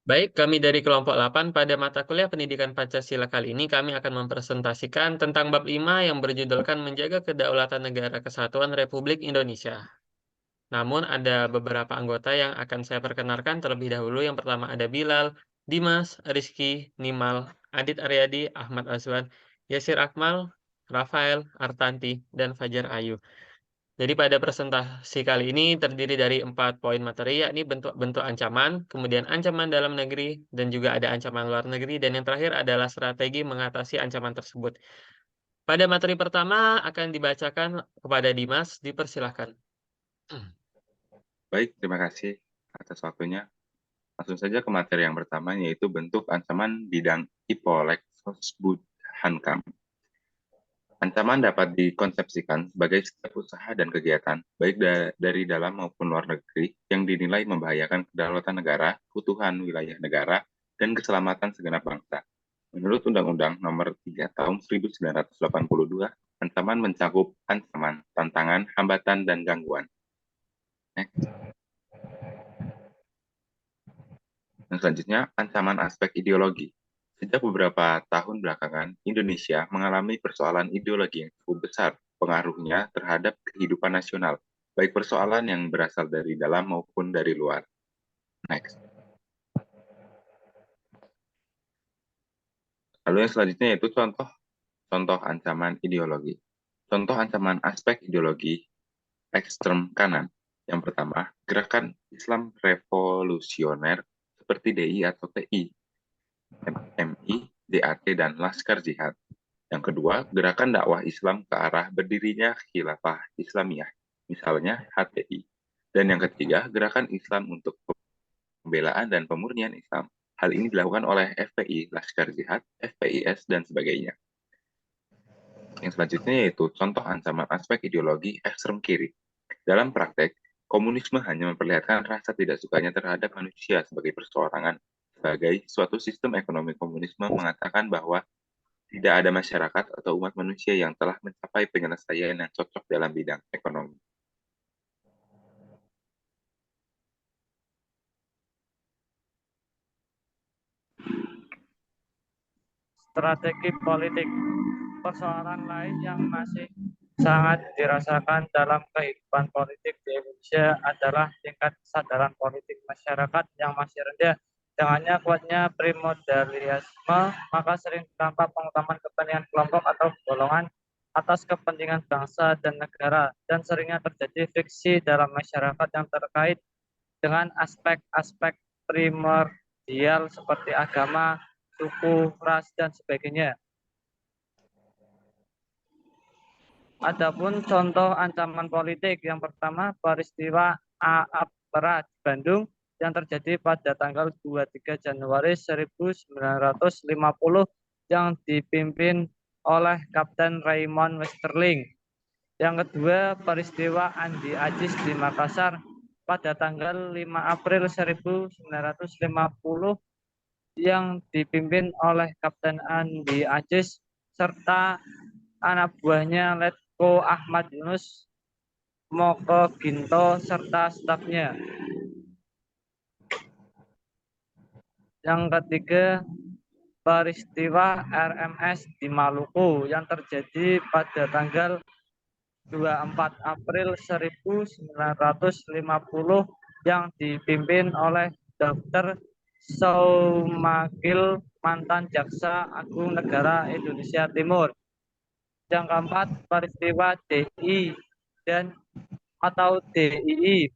Baik, kami dari kelompok 8 pada mata kuliah Pendidikan Pancasila kali ini kami akan mempresentasikan tentang bab 5 yang berjudulkan Menjaga Kedaulatan Negara Kesatuan Republik Indonesia. Namun ada beberapa anggota yang akan saya perkenalkan terlebih dahulu. Yang pertama ada Bilal, Dimas, Rizky, Nimal, Adit Aryadi, Ahmad Azwan, Yasir Akmal, Rafael, Artanti, dan Fajar Ayu. Jadi pada presentasi kali ini terdiri dari 4 poin materi, yakni bentuk-bentuk ancaman, kemudian ancaman dalam negeri, dan juga ada ancaman luar negeri, dan yang terakhir adalah strategi mengatasi ancaman tersebut. Pada materi pertama akan dibacakan kepada Dimas, dipersilahkan. Baik, terima kasih atas waktunya. Langsung saja ke materi yang pertama, yaitu bentuk ancaman bidang IPOLEK Sosbud Hankam. Ancaman dapat dikonsepsikan sebagai setiap usaha dan kegiatan, baik dari dalam maupun luar negeri, yang dinilai membahayakan kedaulatan negara, keutuhan wilayah negara, dan keselamatan segenap bangsa. Menurut Undang-Undang Nomor 3 Tahun 1982, ancaman mencakup ancaman, tantangan, hambatan, dan gangguan. Next. Dan selanjutnya, ancaman aspek ideologi. Sejak beberapa tahun belakangan, Indonesia mengalami persoalan ideologi yang cukup besar pengaruhnya terhadap kehidupan nasional, baik persoalan yang berasal dari dalam maupun dari luar. Next. Lalu yang selanjutnya yaitu contoh ancaman ideologi. Contoh ancaman aspek ideologi ekstrem kanan. Yang pertama, gerakan Islam revolusioner seperti DI atau TI, MI, DAT, dan Laskar Jihad. Yang kedua, gerakan dakwah Islam ke arah berdirinya khilafah Islamiyah, misalnya HTI. Dan yang ketiga, gerakan Islam untuk pembelaan dan pemurnian Islam. Hal ini dilakukan oleh FPI, Laskar Jihad, FPIS, dan sebagainya. Yang selanjutnya yaitu contoh ancaman aspek ideologi ekstrem kiri. Dalam praktek, komunisme hanya memperlihatkan rasa tidak sukanya terhadap manusia sebagai perseorangan. Sebagai suatu sistem ekonomi, komunisme mengatakan bahwa tidak ada masyarakat atau umat manusia yang telah mencapai penyelesaian yang cocok dalam bidang ekonomi. Strategi politik. Persoalan lain yang masih sangat dirasakan dalam kehidupan politik di Indonesia adalah tingkat kesadaran politik masyarakat yang masih rendah. Dengannya kuatnya primordialisme, maka sering tampak pengutamaan kepentingan kelompok atau golongan atas kepentingan bangsa dan negara, dan seringnya terjadi friksi dalam masyarakat yang terkait dengan aspek-aspek primordial seperti agama, suku, ras, dan sebagainya. Adapun contoh ancaman politik, yang pertama peristiwa AAPRA di Bandung yang terjadi pada tanggal 23 Januari 1950 yang dipimpin oleh Kapten Raymond Westerling. Yang kedua, peristiwa Andi Ajis di Makassar pada tanggal 5 April 1950 yang dipimpin oleh Kapten Andi Ajis serta anak buahnya Letko Ahmad Yunus Moko Ginto serta stafnya. Yang ketiga, peristiwa RMS di Maluku yang terjadi pada tanggal 24 April 1950 yang dipimpin oleh Dr. Saumakil, mantan Jaksa Agung Negara Indonesia Timur. Yang keempat, peristiwa DI dan atau DII.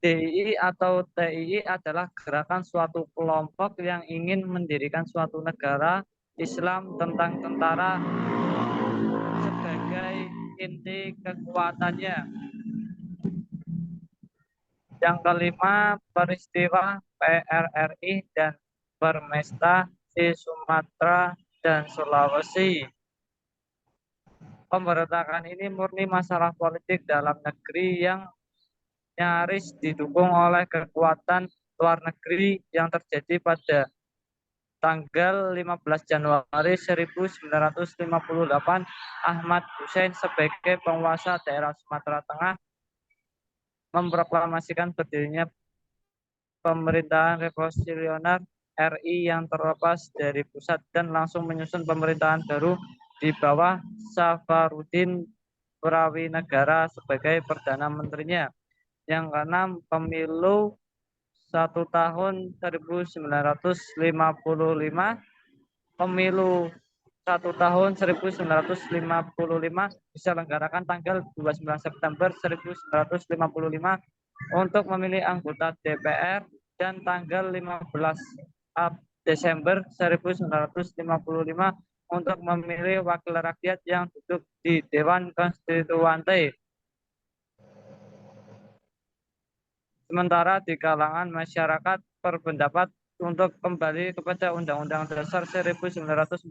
DII atau TII adalah gerakan suatu kelompok yang ingin mendirikan suatu negara Islam tentang tentara sebagai inti kekuatannya. Yang kelima, peristiwa PRRI dan Permesta di Sumatera dan Sulawesi. Pemberontakan ini murni masalah politik dalam negeri yang nyaris didukung oleh kekuatan luar negeri yang terjadi pada tanggal 15 Januari 1958. Ahmad Hussein sebagai penguasa daerah Sumatera Tengah memproklamasikan berdirinya pemerintahan revolusioner RI yang terlepas dari pusat dan langsung menyusun pemerintahan baru di bawah Safarudin Prawinegara sebagai Perdana Menterinya. Yang keenam, pemilu 1 tahun 1955. Pemilu 1 tahun 1955 diselenggarakan tanggal 29 September 1955 untuk memilih anggota DPR dan tanggal 15 Desember 1955 untuk memilih wakil rakyat yang duduk di Dewan Konstituante. Sementara di kalangan masyarakat berpendapat untuk kembali kepada Undang-Undang Dasar 1945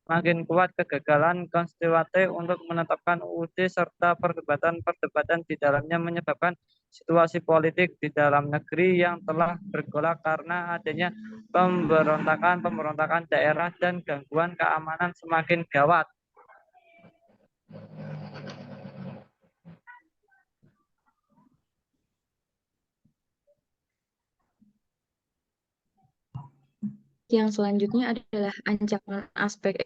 makin kuat kegagalan konstituante untuk menetapkan UUD serta perdebatan-perdebatan di dalamnya menyebabkan situasi politik di dalam negeri yang telah bergolak karena adanya pemberontakan daerah dan gangguan keamanan semakin gawat. Yang selanjutnya adalah ancaman aspek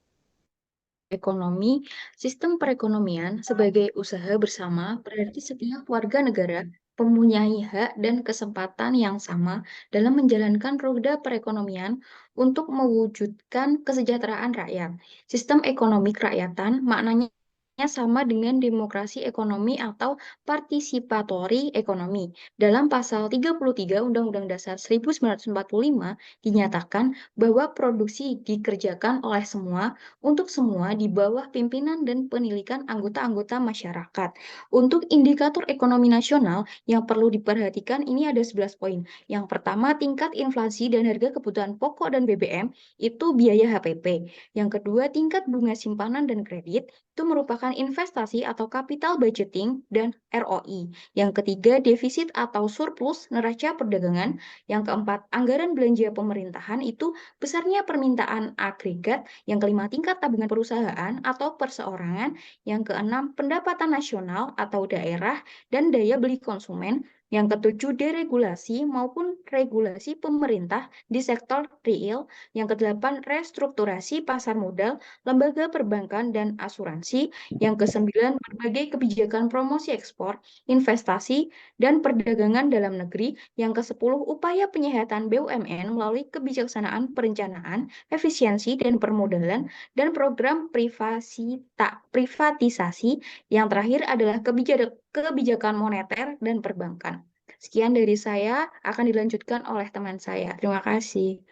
ekonomi. Sistem perekonomian sebagai usaha bersama berarti setiap warga negara mempunyai hak dan kesempatan yang sama dalam menjalankan roda perekonomian untuk mewujudkan kesejahteraan rakyat. Sistem ekonomi kerakyatan maknanya sama dengan demokrasi ekonomi atau partisipatory ekonomi. Dalam pasal 33 Undang-Undang Dasar 1945 dinyatakan bahwa produksi dikerjakan oleh semua untuk semua di bawah pimpinan dan penilikan anggota-anggota masyarakat. Untuk indikator ekonomi nasional yang perlu diperhatikan ini ada 11 poin. Yang pertama, tingkat inflasi dan harga kebutuhan pokok dan BBM itu biaya HPP. Yang kedua, tingkat bunga simpanan dan kredit itu merupakan investasi atau capital budgeting dan ROI. Yang ketiga, defisit atau surplus neraca perdagangan. Yang keempat, anggaran belanja pemerintahan itu besarnya permintaan agregat. Yang kelima, tingkat tabungan perusahaan atau perseorangan. Yang keenam, pendapatan nasional atau daerah dan daya beli konsumen. Yang ketujuh, deregulasi maupun regulasi pemerintah di sektor real. Yang kedelapan, restrukturasi pasar modal, lembaga perbankan dan asuransi. Yang kesembilan, berbagai kebijakan promosi ekspor, investasi, dan perdagangan dalam negeri. Yang kesepuluh, upaya penyehatan BUMN melalui kebijaksanaan perencanaan, efisiensi, dan permodalan, dan program privatisasi. Yang terakhir adalah kebijakan moneter dan perbankan. Sekian dari saya, akan dilanjutkan oleh teman saya. Terima kasih.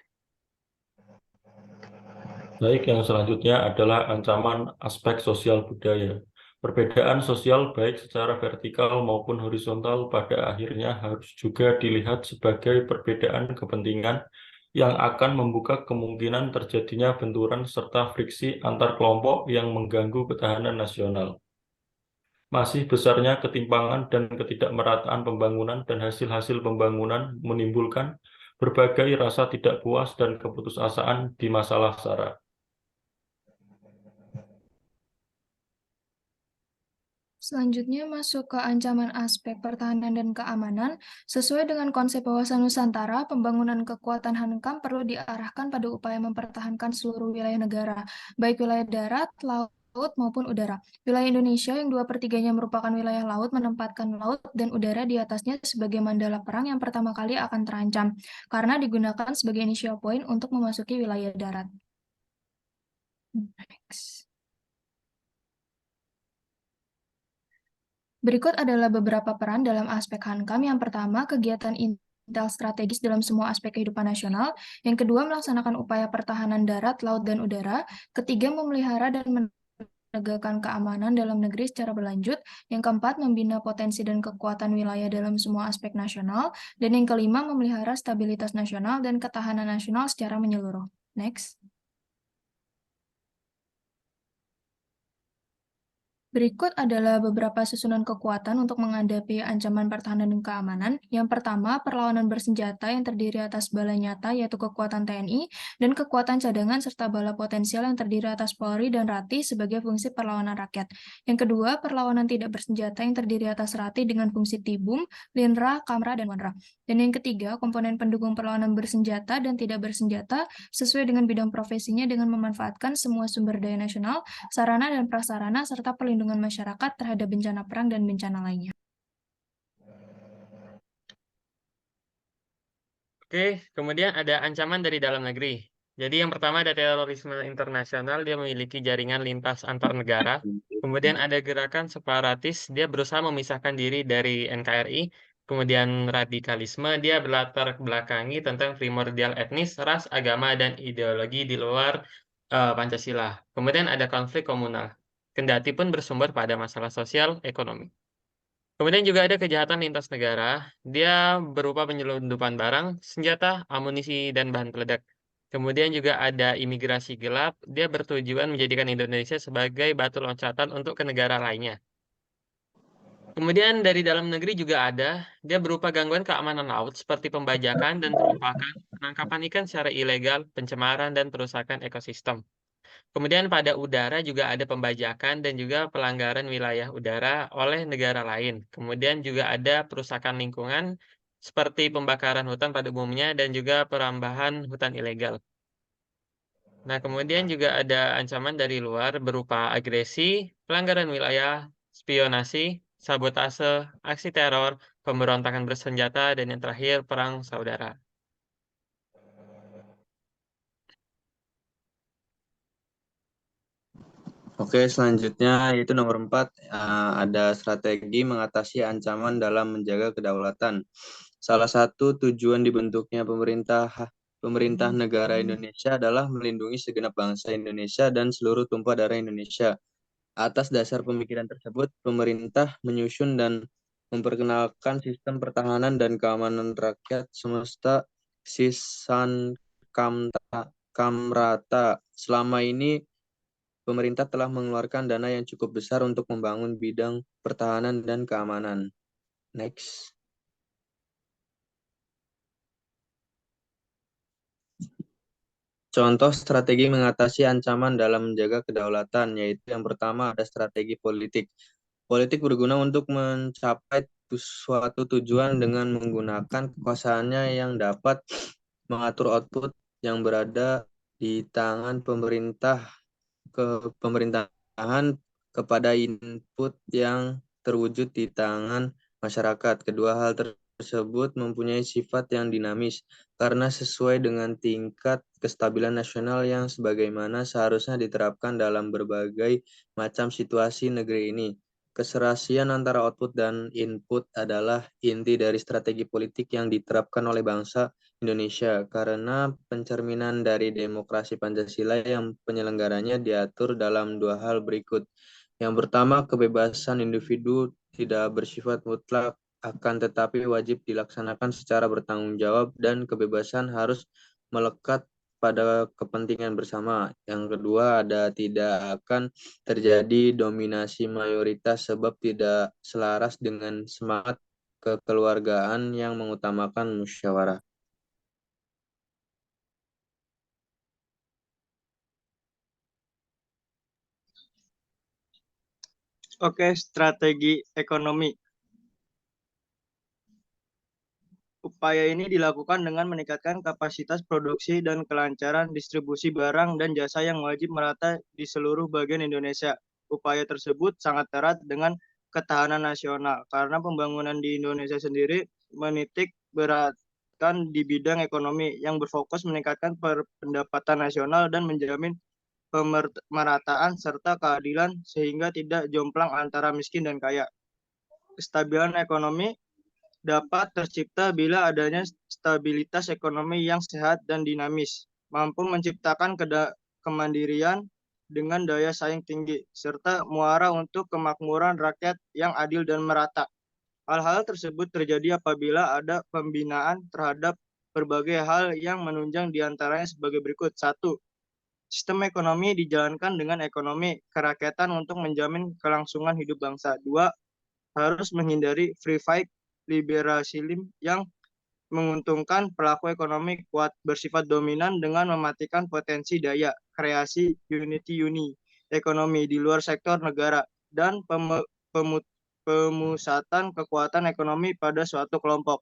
Baik, yang selanjutnya adalah ancaman aspek sosial budaya. Perbedaan sosial baik secara vertikal maupun horizontal pada akhirnya harus juga dilihat sebagai perbedaan kepentingan yang akan membuka kemungkinan terjadinya benturan serta friksi antar kelompok yang mengganggu ketahanan nasional. Masih besarnya ketimpangan dan ketidakmerataan pembangunan dan hasil-hasil pembangunan menimbulkan berbagai rasa tidak puas dan keputusasaan di masalah SARA. Selanjutnya masuk ke ancaman aspek pertahanan dan keamanan. Sesuai dengan konsep wawasan Nusantara, pembangunan kekuatan hankam perlu diarahkan pada upaya mempertahankan seluruh wilayah negara, baik wilayah darat, laut, maupun udara. Wilayah Indonesia yang 2/3-nya merupakan wilayah laut menempatkan laut dan udara di atasnya sebagai mandala perang yang pertama kali akan terancam, karena digunakan sebagai initial point untuk memasuki wilayah darat. Next. Berikut adalah beberapa peran dalam aspek hankam. Yang pertama, kegiatan intel strategis dalam semua aspek kehidupan nasional. Yang kedua, melaksanakan upaya pertahanan darat, laut, dan udara. Ketiga, memelihara dan menegakkan keamanan dalam negeri secara berlanjut. Yang keempat, membina potensi dan kekuatan wilayah dalam semua aspek nasional. Dan yang kelima, memelihara stabilitas nasional dan ketahanan nasional secara menyeluruh. Next. Berikut adalah beberapa susunan kekuatan untuk menghadapi ancaman pertahanan dan keamanan. Yang pertama, perlawanan bersenjata yang terdiri atas bala nyata, yaitu kekuatan TNI, dan kekuatan cadangan serta bala potensial yang terdiri atas Polri dan Rati sebagai fungsi perlawanan rakyat. Yang kedua, perlawanan tidak bersenjata yang terdiri atas Rati dengan fungsi Tibum, Linra, Kamra, dan Wanra. Dan yang ketiga, komponen pendukung perlawanan bersenjata dan tidak bersenjata sesuai dengan bidang profesinya dengan memanfaatkan semua sumber daya nasional, sarana dan prasarana, serta perlindungan masyarakat terhadap bencana perang dan bencana lainnya. Oke, kemudian ada ancaman dari dalam negeri. Jadi yang pertama ada terorisme internasional, dia memiliki jaringan lintas antar negara. Kemudian ada gerakan separatis, dia berusaha memisahkan diri dari NKRI. Kemudian radikalisme, dia berlatar belakangi tentang primordial etnis, ras, agama, dan ideologi di luar Pancasila. Kemudian ada konflik komunal, kendati pun bersumber pada masalah sosial ekonomi. Kemudian juga ada kejahatan lintas negara, dia berupa penyelundupan barang, senjata, amunisi, dan bahan peledak. Kemudian juga ada imigrasi gelap, dia bertujuan menjadikan Indonesia sebagai batu loncatan untuk ke negara lainnya. Kemudian dari dalam negeri juga ada, dia berupa gangguan keamanan laut seperti pembajakan dan perumpakan, penangkapan ikan secara ilegal, pencemaran, dan perusakan ekosistem. Kemudian pada udara juga ada pembajakan dan juga pelanggaran wilayah udara oleh negara lain. Kemudian juga ada perusakan lingkungan seperti pembakaran hutan pada umumnya dan juga perambahan hutan ilegal. Nah, kemudian juga ada ancaman dari luar berupa agresi, pelanggaran wilayah, spionasi, sabotase, aksi teror, pemberontakan bersenjata, dan yang terakhir perang saudara. Oke, selanjutnya yaitu nomor 4, ada strategi mengatasi ancaman dalam menjaga kedaulatan. Salah satu tujuan dibentuknya pemerintah negara Indonesia adalah melindungi segenap bangsa Indonesia dan seluruh tumpah darah Indonesia. Atas dasar pemikiran tersebut, pemerintah menyusun dan memperkenalkan sistem pertahanan dan keamanan rakyat semesta Sisan Kamrata. Selama ini pemerintah telah mengeluarkan dana yang cukup besar untuk membangun bidang pertahanan dan keamanan. Next. Contoh strategi mengatasi ancaman dalam menjaga kedaulatan, yaitu yang pertama ada strategi politik. Politik berguna untuk mencapai suatu tujuan dengan menggunakan kekuasaannya yang dapat mengatur output yang berada di tangan pemerintahan kepada input yang terwujud di tangan masyarakat. Kedua hal tersebut mempunyai sifat yang dinamis karena sesuai dengan tingkat kestabilan nasional yang sebagaimana seharusnya diterapkan dalam berbagai macam situasi negeri ini. Keserasian antara output dan input adalah inti dari strategi politik yang diterapkan oleh bangsa Indonesia karena pencerminan dari demokrasi Pancasila yang penyelenggaranya diatur dalam dua hal berikut. Yang pertama, kebebasan individu tidak bersifat mutlak akan tetapi wajib dilaksanakan secara bertanggung jawab dan kebebasan harus melekat pada kepentingan bersama. Yang kedua, ada tidak akan terjadi dominasi mayoritas sebab tidak selaras dengan semangat kekeluargaan yang mengutamakan musyawarah. Oke, strategi ekonomi. Upaya ini dilakukan dengan meningkatkan kapasitas produksi dan kelancaran distribusi barang dan jasa yang wajib merata di seluruh bagian Indonesia. Upaya tersebut sangat erat dengan ketahanan nasional karena pembangunan di Indonesia sendiri menitik beratkan di bidang ekonomi yang berfokus meningkatkan pendapatan nasional dan menjamin pemerataan serta keadilan sehingga tidak jomplang antara miskin dan kaya. Kestabilan ekonomi dapat tercipta bila adanya stabilitas ekonomi yang sehat dan dinamis, mampu menciptakan kemandirian dengan daya saing tinggi, serta muara untuk kemakmuran rakyat yang adil dan merata. Hal-hal tersebut terjadi apabila ada pembinaan terhadap berbagai hal yang menunjang diantaranya sebagai berikut. 1. Sistem ekonomi dijalankan dengan ekonomi kerakyatan untuk menjamin kelangsungan hidup bangsa. 2. Harus menghindari free fight liberalisme yang menguntungkan pelaku ekonomi kuat bersifat dominan dengan mematikan potensi daya kreasi unity ekonomi di luar sektor negara dan pemusatan kekuatan ekonomi pada suatu kelompok.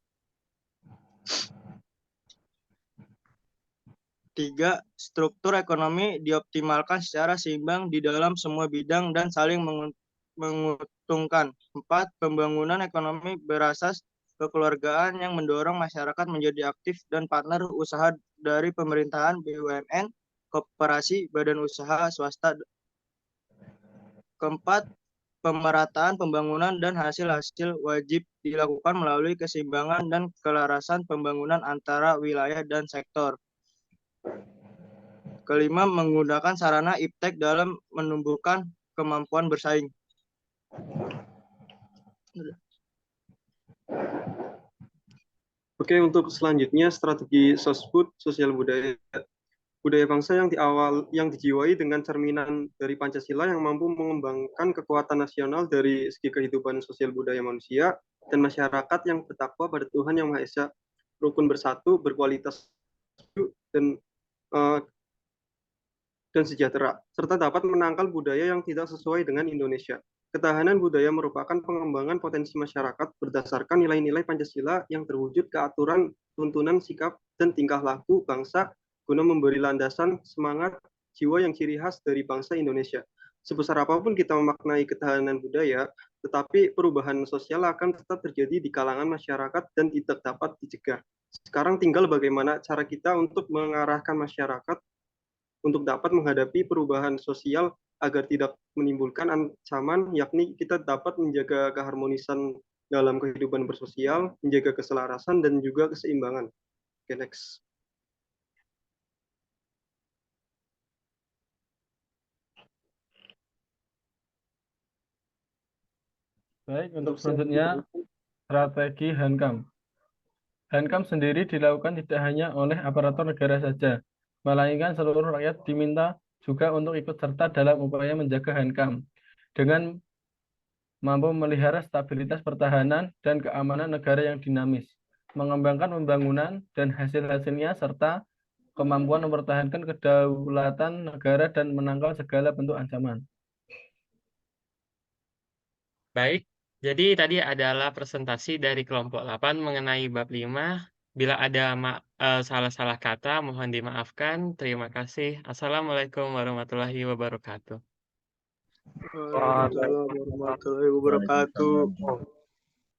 3. Struktur ekonomi dioptimalkan secara seimbang di dalam semua bidang dan saling menguntungkan. 4. Pembangunan ekonomi berasas kekeluargaan yang mendorong masyarakat menjadi aktif dan partner usaha dari pemerintahan, BUMN, koperasi, badan usaha swasta. 4. Pemerataan pembangunan dan hasil-hasil wajib dilakukan melalui keseimbangan dan kelarasan pembangunan antara wilayah dan sektor. 5. Menggunakan sarana iptek dalam menumbuhkan kemampuan bersaing. Oke, untuk selanjutnya strategi sosbud sosial budaya. Budaya bangsa yang dijiwai dengan cerminan dari Pancasila yang mampu mengembangkan kekuatan nasional dari segi kehidupan sosial budaya manusia dan masyarakat yang bertakwa pada Tuhan Yang Maha Esa, rukun bersatu, berkualitas dan sejahtera, serta dapat menangkal budaya yang tidak sesuai dengan Indonesia. Ketahanan budaya merupakan pengembangan potensi masyarakat berdasarkan nilai-nilai Pancasila yang terwujud ke aturan, tuntunan, sikap, dan tingkah laku bangsa guna memberi landasan semangat jiwa yang ciri khas dari bangsa Indonesia. Sebesar apapun kita memaknai ketahanan budaya, tetapi perubahan sosial akan tetap terjadi di kalangan masyarakat dan tidak dapat dicegah. Sekarang tinggal bagaimana cara kita untuk mengarahkan masyarakat untuk dapat menghadapi perubahan sosial agar tidak menimbulkan ancaman, yakni kita dapat menjaga keharmonisan dalam kehidupan bersosial, menjaga keselarasan, dan juga keseimbangan. Oke, next. Baik, untuk selanjutnya, strategi Hankam. Hankam sendiri dilakukan tidak hanya oleh aparatur negara saja, melainkan seluruh rakyat diminta juga untuk ikut serta dalam upaya menjaga Hankam dengan mampu memelihara stabilitas pertahanan dan keamanan negara yang dinamis, mengembangkan pembangunan dan hasil-hasilnya, serta kemampuan mempertahankan kedaulatan negara dan menangkal segala bentuk ancaman. Baik, jadi tadi adalah presentasi dari kelompok 8 mengenai bab 5. Bila ada salah-salah kata, mohon dimaafkan. Terima kasih. Assalamualaikum warahmatullahi wabarakatuh. Waalaikumsalam warahmatullahi wabarakatuh.